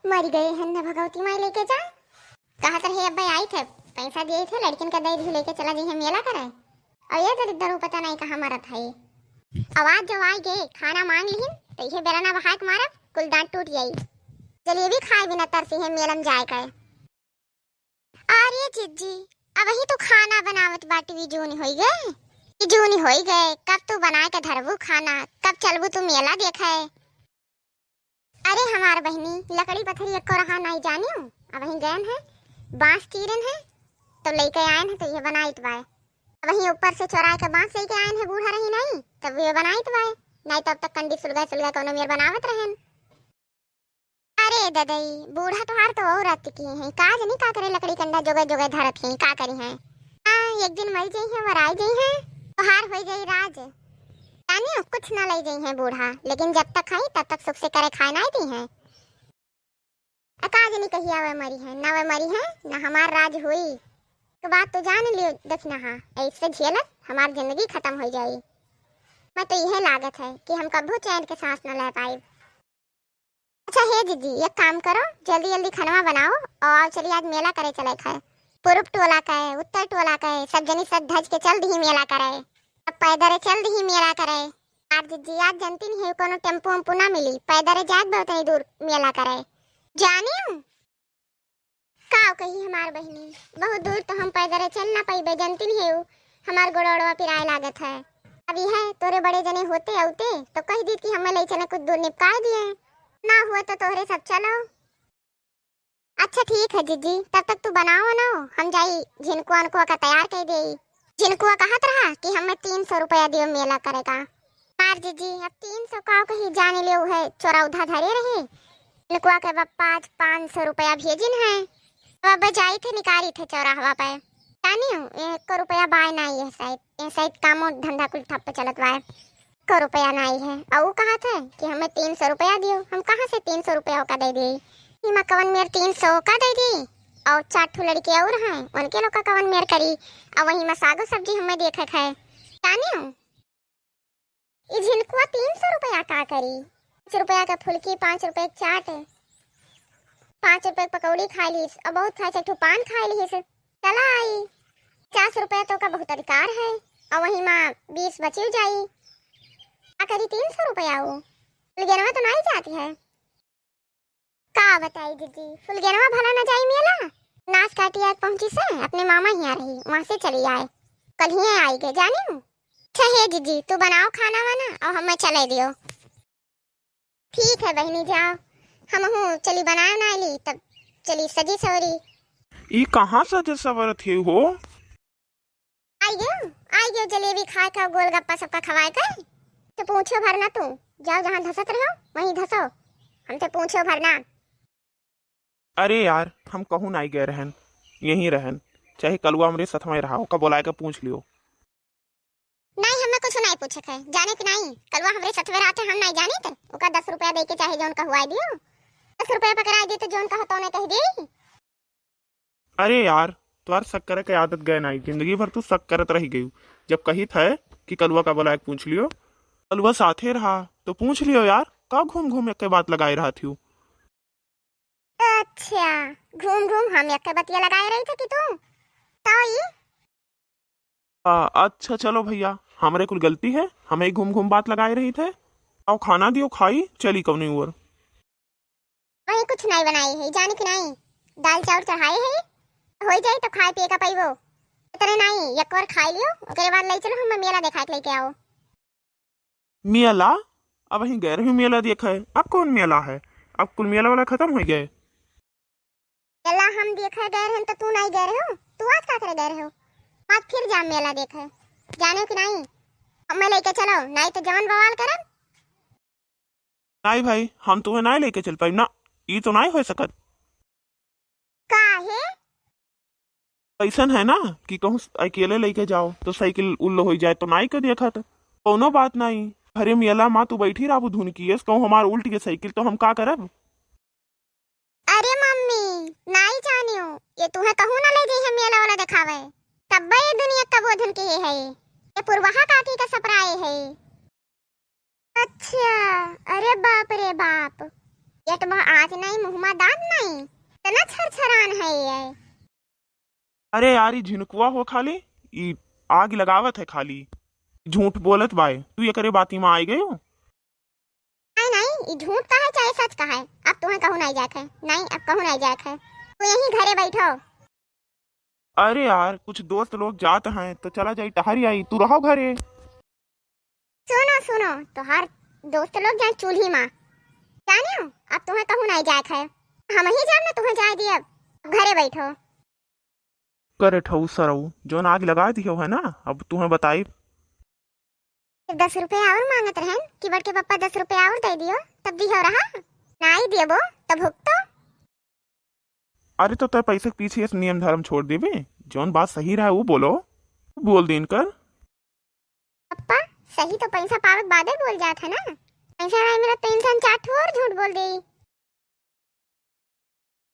मर गए हैं न भगवती माई लेके जा। कहा तर हे अब्बा आई थे, पैसा दिए थे लड़किन का दे दी लेके चला जी है मेला करे। और ये तो इधर पता नहीं कहाँ मरा था ये। आवाज जो आई गए खाना मांग लीन तो ये बेलना बहा के मारब कुल दांत टूट जाई। चलिए भी खाए बिना तरसी है मेलम जाए का। अरे जिज्जी अब ही तो खाना बनावत बाटी भी जूनी होई गए। जूनी होई गए कब तू बना के धरबू खाना, कब चलबू तू मेला देखे। अरे हमार बहनी लकड़ी पत्थरी एको रहा नहीं जानियो। अब वही गए हैं बांस कीरन है तो लेके आए हैं तो ये बनाई बाय। अब वही ऊपर से चौराहे के बांस लेके आए हैं बूढ़ा रही नहीं तब ये बनाई बाय, नहीं तब तक कंडी सुलगा कोनो मेर बनावत रहन। अरे ददई बूढ़ा तो हार तो और रात की है काज नहीं का करे लकड़ी कंडा जोगे जोगे धरत है का करी है। हां एक दिन मर जाई है वराई जाई है तो हार हो जाई राज। जानियो कुछ ना ले जाई है बूढ़ा, लेकिन जब तक खाई तब तक सुख से करे खाए ना दी है। अकाज नहीं कही आवे मरी है ना वे मरी है ना हमार राज हुई तो बात तो जान लियो देखना। हाँ ऐसे झेलत हमार जिंदगी खत्म हो जाई। मैं तो यह लागत है कि हम कभी चैन के सांस न ले पाए। अच्छा हे दीदी एक काम करो जल्दी जल्दी खाना बनाओ और चलिए आज मेला करे चले खाए। पूर्व टोला का है उत्तर टोला का है सब जनी सब धज के चल दी मेला करे। अब पैदल चल दी मेला करे। आज दीदी आज जनती नहीं है कोनो टेम्पो वम्पो ना मिली पैदल जात बहुत ही दूर मेला करे। जानी हूँ का कही हमार बहनी बहुत दूर तो हम पैदल चल ना पाई जनती नहीं है हमार गोड़वा पिराए लागत है। अभी है तोरे बड़े जने होते औते तो कह दी कि हमें ले चले कुछ दूर निपटा दिए ना हुआ तो तोहरे सब चलो। अच्छा ठीक है जीजी तब तक तू बनाओ ना हम जाई झिनकुआ अनकुआ का तैयार कर दे। झिनकुआ कहत रहा कि हमें 300 रुपया दियो मेला करेगा। मार जीजी अब 300 का कहीं जाने ले है चोरा उधा धरे रहे झिनकुआ के बप्पा 500 रुपया भेजिन है अब जाई थे निकारी थे चौराहा पे। जानी हूँ 1 रुपया बाय नहीं है शायद कामो धंधा कुल ठप चलत बा 1 रुपया नहीं है। और वो कहा था कि हमें 300 रुपया दियो, हम कहाँ से 300 रुपया का दे दी। हिमा कवन मेर 300 का दे दी और 4 ठो लड़के और हैं उनके लोग का कवन मेर करी और वही में सागो सब्जी हमें देखे खाए। जानी हूँ ये झिनकुआ 300 रुपया का करी। 5 रुपया का फुलकी 5 रुपए चाट 5 रुपए पकौड़ी खा ली और बहुत खाए से पान खा ली से चला आई 50 रुपया तो का बहुत अधिकार है और वही माँ 20 बची जाई करी 300 रुपया वो फुलगेनवा तो नहीं जाती है। का बताई दीदी फुलगेनवा भला न जाई मेला नाच काटिया पहुंची से अपने मामा ही आ रही वहां से चली आए कल ही आई गए। जानी हूँ अच्छा है दीदी तू बनाओ खाना वाना और हमें चले दियो। ठीक है बहनी जाओ हम हूँ चली बनाए ना ली तब चली सजी सवरी। ई कहाँ सजे सवर थे हो? आई गयो जलेबी खा खा गोलगप्पा सबका खवाए कर तो पूछो भरना तू जाओ जहाँ धसत रहो वहीं धसो हमसे पूछो भरना। अरे यार हम कहूँ नहीं गए रहन यहीं रहन चाहे कलुआ हमरे साथ में रहा का बोला के पूछ लियो। नहीं हमें कुछ नहीं पूछे थे जाने कि नहीं कलवा हमरे साथ में रहते हम नहीं जाने थे उका 10 रुपया दे के चाहे जोन का हुआ दियो 10 रुपया पकड़ा दे तो जोन का तो ने कह दी। अरे यार तुम्हार शक करे के आदत गए नहीं जिंदगी भर तू शक करत रही गई। जब कही था कि कलुआ का बोला पूछ लियो कलुआ साथे रहा तो पूछ लियो यार का घूम घूम एक बात लगाई रहा थी। अच्छा घूम घूम हम एक बतिया लगाए रही थे कि तू तो ये अच्छा चलो भैया हमारे कुल गलती है हमें ही घूम घूम बात लगाए रही थे। आओ खाना दियो खाई चली कौन और वही कुछ नहीं बनाई है जाने कि नहीं दाल चावल चढ़ाए है हो जाए तो खाए पिए का पाइबो इतने नहीं एक बार खाई लियो उसके बाद ले चलो हम मेला देखा के लेके आओ। मेला अब वहीं गए रही मेला देखा है अब कौन मेला है अब कुल मेला वाला खत्म हो गए। मेला हम देखा गए हैं तो तू नहीं गए रहे हो तू आज का करे गए रहे हो आज फिर जा मेला देखे जाने कि नहीं हमें लेके चलो नहीं तो जवन बवाल करन। नहीं भाई हम तुम्हें नहीं लेके चल पाई ना ये तो नहीं हो सकत। काहे ऐसा है ना कि कहूँ अकेले लेके जाओ तो साइकिल उल्लो हो जाए तो नहीं के देखा तो कोनो बात नहीं। अरे मेला माँ तू बैठी रहा धुन की कहूँ हमार उल्ट के साइकिल तो हम का करब। अरे मम्मी नहीं जानियो ये तुम्हें कहूँ ना ले जाई है मेला वाला दिखावे तब ये दुनिया का बोधन के है ये पुरवाहा काकी का सपराए है। अच्छा अरे बाप रे बाप पेट में आज नहीं, मुंह में दांत नहीं, इतना छरछरान है ये। अरे यार ये झिनकुआ हो खाली, ये आग लगावत है खाली, झूठ बोलत बाय। तू ये करे बाती में आई गई हो। नहीं नहीं, ये झूठ का है चाहे सच का है, अब तुम्हें कहूँ नहीं जाक है, नहीं अब कहूँ नहीं जाक है, तू यहीं घरे बैठो। अरे यार कुछ दोस्त लोग जाते हैं तो चला जाई टहरी आई, तू रहो घरे। सुनो सुनो, तो हर दोस्त लोग जाए चूल्ही में, जाने हो अब तुम्हें कहूँ नहीं जाक है, हम ही जान ना तुम्हें जाए दिए, अब घरे बैठो। करे ठऊ सरऊ जोन आग लगा दियो है ना, अब तुम्हें बताई। 10 रुपए और मांगत रहन कि बड़ के पप्पा 10 रुपए और दे दियो, तब दी हो रहा नहीं दियो तब भुगतो। अरे तो तय पैसे के पीछे इस नियम धर्म छोड़ देवे, जोन बात सही रहा वो बोलो, बोल दिन कर। पप्पा सही तो पैसा पावत बादे बोल जात है ना, पैसा नहीं मेरा टेंशन चाट और झूठ बोल दे।